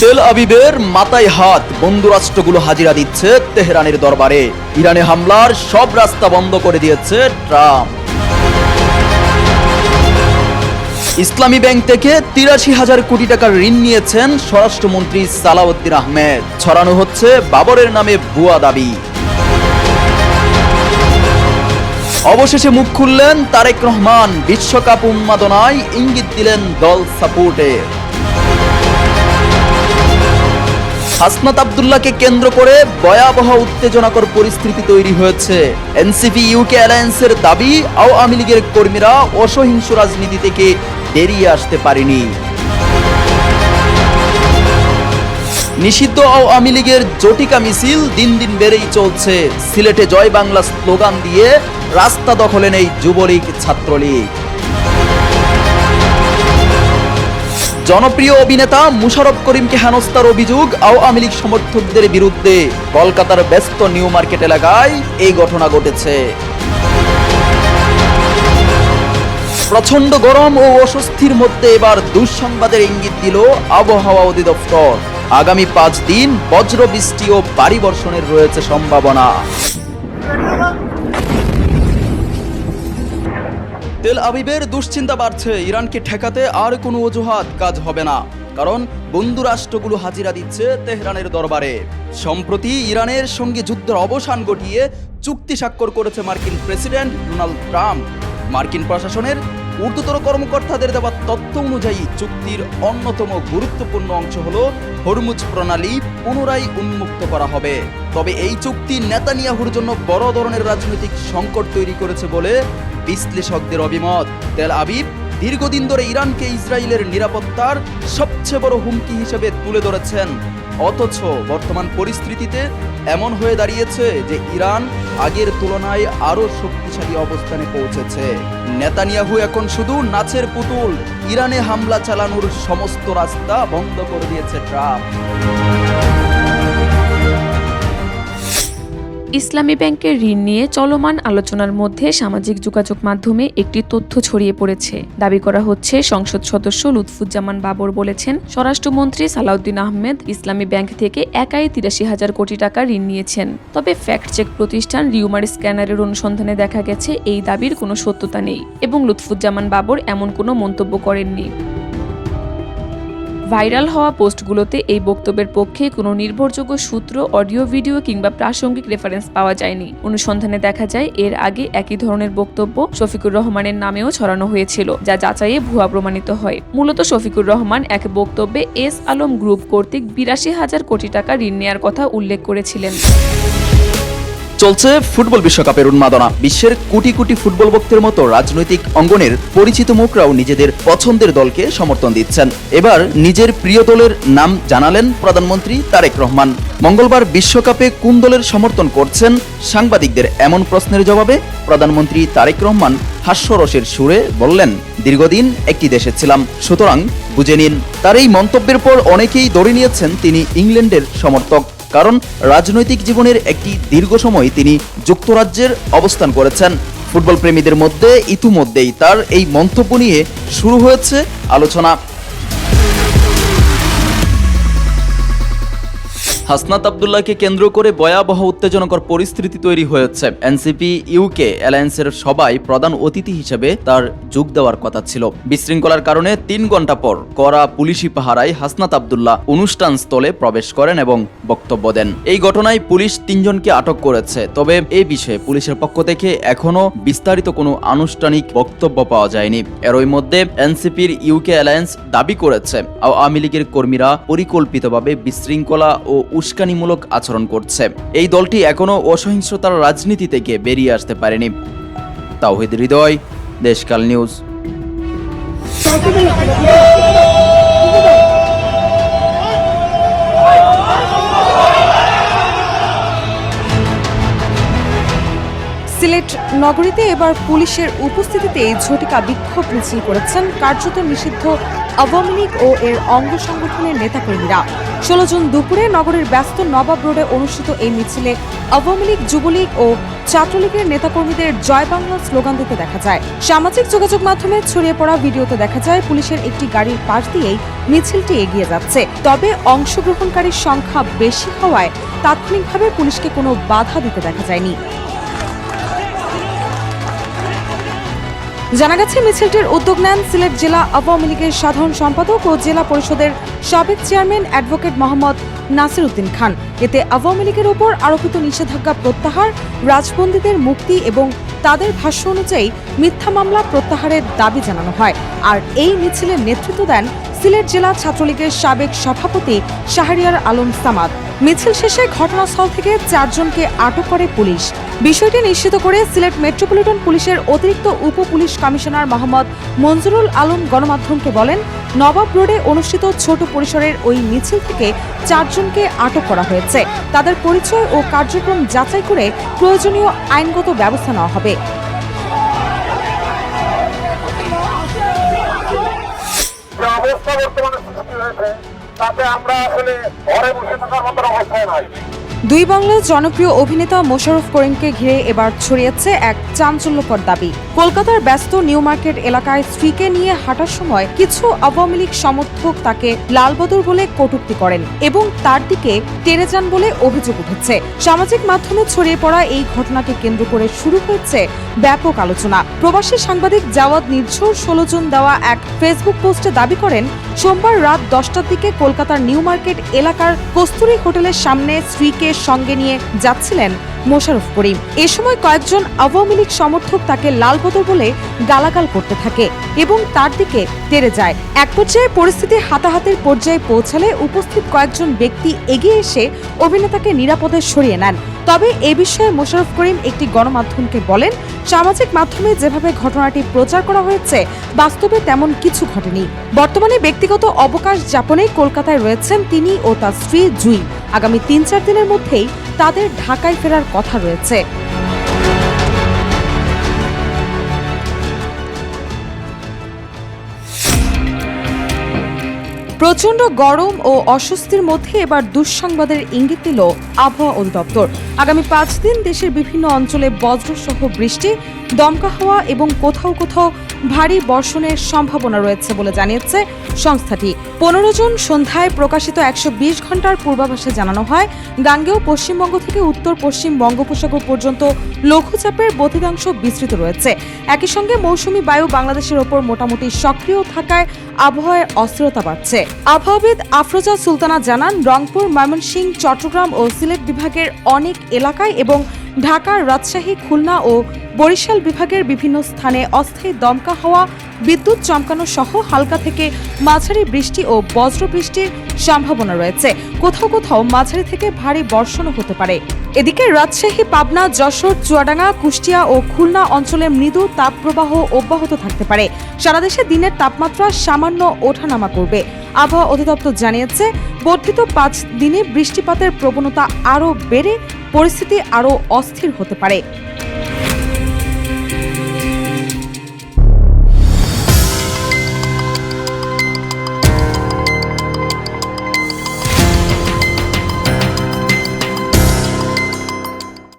তেল আবিবের মাথায় হাত, বন্ধু রাষ্ট্রগুলো হাজিরা দিচ্ছে তেহরানের দরবারে। ইরানে হামলার সব রাস্তা বন্ধ করে দিয়েছে ট্রাম্প। ইসলামী ব্যাংক থেকে ৮৩,০০০ কোটি টাকার ঋণ নিয়েছেন স্বরাষ্ট্রমন্ত্রী সালাউদ্দিন আহমেদ। ছড়ানো হচ্ছে বাবরের নামে ভুয়া দাবি। অবশেষে মুখ খুললেন তারেক রহমান, বিশ্বকাপ উন্মাদনায় ইঙ্গিত দিলেন দল সাপোর্টের। হাসনাত আব্দুল্লাহকে কেন্দ্র করে ভয়াবহ উত্তেজনাকর পরিস্থিতি তৈরি হয়েছে। এনসিপি ইউকে অ্যালায়েন্সের দাবি, আওয়ামী লীগের কর্মীরা অসহিংস রাজনীতি থেকে বেরিয়ে আসতে পারেনি। নিষিদ্ধ আওয়ামী লীগের জটিকা মিছিল দিন দিন বেড়েই চলছে। সিলেটে জয় বাংলা স্লোগান দিয়ে রাস্তা দখলে নেই যুবলীগ ছাত্রলীগ। জনপ্রিয় অভিনেতা মুশারফ করিমকে হেনস্থার অভিযোগ আওয়ামী লীগ সমর্থকদের বিরুদ্ধে। কলকাতার ব্যস্ত নিউ মার্কেট এলাকায় এই ঘটনা ঘটেছে। প্রচন্ড গরম ও অস্বস্তির মধ্যে এবার দুঃসংবাদের ইঙ্গিত দিল আবহাওয়া অধিদপ্তর। আগামী ৫ দিন বজ্র বৃষ্টি ও ভারী বর্ষণের রয়েছে সম্ভাবনা। তেল আবিবের দুশ্চিন্তা বাড়ছে। ইরানকে ঠেকাতে আর কোনো অজুহাত কাজ হবে না, কারণ বন্ধু রাষ্ট্রগুলো হাজিরা দিচ্ছে তেহরানের দরবারে। সম্প্রতি ইরানের সঙ্গে যুদ্ধের অবসান ঘটিয়ে চুক্তি স্বাক্ষর করেছে মার্কিন প্রেসিডেন্ট ডোনাল্ড ট্রাম্প। মার্কিন প্রশাসনের ঊর্ধ্বতর কর্মকর্তাদের দেওয়া তথ্য অনুযায়ী চুক্তির অন্যতম গুরুত্বপূর্ণ অংশ হলো হরমুজ প্রণালী পুনরায় উন্মুক্ত করা হবে। তবে এই চুক্তি নেতানিয়াহুর জন্য বড় ধরনের রাজনৈতিক সংকট তৈরি করেছে বলে বিশ্লেষকদের অভিমত। তেল আবিব দীর্ঘদিন ধরে ইরানকে ইসরায়েলের নিরাপত্তার সবচেয়ে বড় হুমকি হিসেবে তুলে ধরেছেন। অথচ বর্তমান পরিস্থিতিতে এমন হয়ে দাঁড়িয়েছে যে ইরান আগের তুলনায় আরো শক্তিশালী অবস্থানে পৌঁছেছে। নেতানিয়াহু এখন শুধু নাচের পুতুল। ইরানে হামলা চালানোর সমস্ত রাস্তা বন্ধ করে দিয়েছে ট্রাম্প। ইসলামী ব্যাংকের ঋণ নিয়ে চলমান আলোচনার মধ্যে সামাজিক যোগাযোগ মাধ্যমে একটি তথ্য ছড়িয়ে পড়েছে। দাবি করা হচ্ছে, সংসদ সদস্য লুৎফুজ্জামান বাবর বলেছেন, স্বরাষ্ট্রমন্ত্রী সালাউদ্দিন আহমেদ ইসলামী ব্যাংক থেকে একাই ৮৩,০০০ কোটি টাকা ঋণ নিয়েছেন। তবে ফ্যাক্ট চেক প্রতিষ্ঠান রিউমার স্ক্যানারের অনুসন্ধানে দেখা গেছে এই দাবির কোনো সত্যতা নেই এবং লুৎফুজ্জামান বাবর এমন কোনো মন্তব্য করেননি। ভাইরাল হওয়া পোস্টগুলোতে এই বক্তব্যের পক্ষে কোনো নির্ভরযোগ্য সূত্র, অডিও, ভিডিও কিংবা প্রাসঙ্গিক রেফারেন্স পাওয়া যায়নি। অনুসন্ধানে দেখা যায় এর আগে একই ধরনের বক্তব্য শফিকুর রহমানের নামেও ছড়ানো হয়েছিল, যা যাচাইয়ে ভুয়া প্রমাণিত হয়। মূলত শফিকুর রহমান এক বক্তব্যে এস আলম গ্রুপ কর্তৃক ৮২,০০০ কোটি টাকা ঋণ নেয়ার কথা উল্লেখ করেছিলেন। চলছে ফুটবল বিশ্বকাপের উন্মাদনা। বিশ্বের কোটি কোটি ফুটবল ভক্তের মতো রাজনৈতিক অঙ্গনের পরিচিত মুখরাও নিজেদের পছন্দের দলকে সমর্থন দিচ্ছেন। এবার নিজের প্রিয় দলের নাম জানালেন প্রধানমন্ত্রী তারেক রহমান। মঙ্গলবার বিশ্বকাপে কোন দলের সমর্থন করছেন সাংবাদিকদের এমন প্রশ্নের জবাবে প্রধানমন্ত্রী তারেক রহমান হাস্যরসের সুরে বললেন, দীর্ঘদিন একটি দেশে ছিলাম, সুতরাং বুঝে নিন। তার এই মন্তব্যের পর অনেকেই ধরে নিয়েছেন তিনি ইংল্যান্ডের সমর্থক, কারণ রাজনৈতিক জীবনের একটি দীর্ঘ সময় তিনি যুক্তরাজ্যের অবস্থান করেছেন। ফুটবল প্রেমীদের মধ্যে ইতিমধ্যেই তার এই মন্তব্য নিয়ে শুরু হয়েছে আলোচনা। হাসনাত আব্দুল্লাহকে কেন্দ্র করে ভয়াবহ উত্তেজনাকর পরিস্থিতি তৈরি হয়েছে। এনসিপি ইউকে অ্যালায়েন্সের সবাই প্রধান অতিথি হিসেবে তার যোগ দেওয়ার কথা ছিল। বিশৃঙ্খলার কারণে ৩ ঘন্টা পর কড়া পুলিশি পাহারায় হাসনাত আব্দুল্লাহ অনুষ্ঠান স্থলে প্রবেশ করেন এবং বক্তব্য দেন। এই ঘটনায় পুলিশ ৩ জনকে আটক করেছে। তবে এই বিষয়ে পুলিশের পক্ষ থেকে এখনো বিস্তারিত কোনো আনুষ্ঠানিক বক্তব্য পাওয়া যায়নি। এরই মধ্যে এনসিপির ইউকে অ্যালায়েন্স দাবি করেছে আওয়ামী লীগের কর্মীরা পরিকল্পিতভাবে বিশৃঙ্খলা ও উস্কানিমূলক আচরণ করছে। এই দলটি এখনো অসহিংসতার রাজনীতি থেকে বেরিয়ে আসতে পারেনি। তাওহিদ হৃদয়, দেশকাল নিউজ। সিলেট সিলেট নগরীতে এবার পুলিশের উপস্থিতিতে ঝটিকা বিক্ষোভ মিছিল করেছেন কার্যত নিষিদ্ধ আওয়ামী লীগ ও এর অঙ্গ সংগঠনের নেতাকর্মীরা। 16 জুন দুপুরে নগরীর ব্যস্ত নবাব রোডে অনুষ্ঠিত এই মিছিলে আওয়ামী লীগ, যুবলীগ ও ছাত্রলীগের নেতাকর্মীদের জয় বাংলা স্লোগান দিতে দেখা যায়। সামাজিক যোগাযোগ মাধ্যমে ছড়িয়ে পড়া ভিডিওতে দেখা যায় পুলিশের একটি গাড়ির পাশ দিয়েই মিছিলটি এগিয়ে যাচ্ছে। তবে অংশগ্রহণকারীর সংখ্যা বেশি হওয়ায় তাৎক্ষণিকভাবে পুলিশকে কোনো বাধা দিতে দেখা যায়নি। জানা গেছে, মিছিলটির উদ্যোগ নেন সিলেট জেলা আওয়ামী লীগের সাধারণ সম্পাদক ও জেলা পরিষদের সাবেক চেয়ারম্যান অ্যাডভোকেট মোহাম্মদ নাসির উদ্দিন খান। এতে আওয়ামী লীগের ওপর আরোপিত নিষেধাজ্ঞা প্রত্যাহার, রাজবন্দীদের মুক্তি এবং তাদের ভাষ্য অনুযায়ী মিথ্যা মামলা প্রত্যাহারের দাবি জানানো হয়। আর এই মিছিলের নেতৃত্ব দেন সিলেট জেলা ছাত্রলীগের সাবেক সভাপতি শাহরিয়ার আলম সামাদ। মিছিল শেষে ঘটনাস্থল থেকে 4 জনকে আটক করে পুলিশ। বিষয়টি নিশ্চিত করে সিলেট মেট্রোপলিটন পুলিশের অতিরিক্ত উপ পুলিশ কমিশনার মোহাম্মদ মঞ্জুরুল আলম গণমাধ্যমকে বলেন, নবাব রোডে অনুষ্ঠিত ছোট পরিসরের ওই মিছিল থেকে 4 জনকে আটক করা হয়েছে। তাদের পরিচয় ও কার্যক্রম যাচাই করে প্রয়োজনীয় আইনগত ব্যবস্থা নেওয়া হবে। অবস্থা বর্তমানে সৃষ্টি হয়েছে তাতে আমরা আসলে ঘরে বসে থাকার মতো অবস্থায় নাই। দুই বাংলার জনপ্রিয় অভিনেতা মোশাররফ করিমকে ঘিরে এবার ছড়িয়েছে এক চাঞ্চল্যকর দাবি। কলকাতার ব্যস্ত নিউ মার্কেট এলাকায় স্ত্রীকে নিয়ে হাঁটার সময় কিছু আওয়ামী লীগ সমর্থক তাকে লালবদর বলে কটূক্তি করেন এবং তার দিকে টেনে যান বলে অভিযোগ উঠেছে। সামাজিক মাধ্যমে ছড়িয়ে পড়া এই ঘটনাকে কেন্দ্র করে শুরু হয়েছে ব্যাপক আলোচনা। প্রবাসী সাংবাদিক জাওয়াদ নির্ঝর 16 জুন দেওয়া এক ফেসবুক পোস্টে দাবি করেন, সোমবার রাত 10টার দিকে কলকাতার নিউ মার্কেট এলাকার কস্তুরী হোটেলের সামনে স্ত্রীকে সঙ্গে নিয়ে যাচ্ছিলেন মোশাররফ করিম। এ সময় কয়েকজন আওয়ামী লীগ সমর্থক তাকে লালবদর বলে গালাগাল করতে থাকে এবং তার দিকে তেড়ে যায়। এক পর্যায়ে পরিস্থিতি হাতাহাতির পর্যায়ে পৌঁছালে উপস্থিত কয়েকজন ব্যক্তি এগিয়ে এসে অভিনেতাকে নিরাপদে সরিয়ে নেন। তবে এ বিষয়ে মোশাররফ করিম একটি গণমাধ্যমকে বলেন, সামাজিক মাধ্যমে যেভাবে ঘটনাটি প্রচার করা হয়েছে বাস্তবে তেমন কিছু ঘটেনি। বর্তমানে ব্যক্তিগত অবকাশ যাপনে কলকাতায় রয়েছেন তিনি ও তার স্ত্রী জুই। আগামী 3-4 দিনের মধ্যেই তাদের ঢাকায় ফেরার কথা রয়েছে। প্রচণ্ড গরম ও অস্বস্তির মধ্যে এবার দুঃসংবাদের ইঙ্গিত দিল আবহাওয়া অধিদপ্তর। আগামী 5 দিন দেশের বিভিন্ন অঞ্চলে বজ্রসহ বৃষ্টি, দমকা হাওয়া এবং কোথাও কোথাও ভারী বর্ষণের সম্ভাবনা রয়েছে বলে জানিয়েছে সংস্থাটি। 15 জুন সন্ধ্যায় প্রকাশিত 120 ঘন্টার পূর্বাভাসে জানানো হয়, গাঙ্গেয় পশ্চিমবঙ্গ থেকে উত্তর পশ্চিম বঙ্গোপসাগর পর্যন্ত লঘুচাপের বহিরাংশ বিস্তৃত রয়েছে। একই সঙ্গে মৌসুমী বায়ু বাংলাদেশের ওপর মোটামুটি সক্রিয় থাকায় আবহাওয়ায় অস্থিরতা বাড়ছে। আবহাওয়াবিদ আফরোজা সুলতানা জানান, রংপুর, ময়মনসিংহ, চট্টগ্রাম ও সিলেট বিভাগের অনেক এলাকায় এবং ঢাকা, রাজশাহী, খুলনা ও বরিশাল বিভাগের বিভিন্ন স্থানে অস্থায়ী দমকা হাওয়া, বিদ্যুৎ চমকানো সহ হালকা থেকে মাঝারি বৃষ্টি ও বজ্র বৃষ্টির সম্ভাবনা রয়েছে। কোথাও কোথাও মাঝারি থেকে ভারী বর্ষণও হতে পারে। এদিকে রাজশাহী, পাবনা, যশোর, চুয়াডাঙ্গা, কুষ্টিয়া ও খুলনা অঞ্চলে মৃদু তাপপ্রবাহ অব্যাহত থাকতে পারে। সারা দেশে দিনের তাপমাত্রা সামান্য ওঠানামা করবে। আবহাওয়া অধিদপ্তর জানিয়েছে, বর্ধিত 5 দিনে বৃষ্টিপাতের প্রবণতা আরও বেড়ে পরিস্থিতি আরও অস্থির হতে পারে।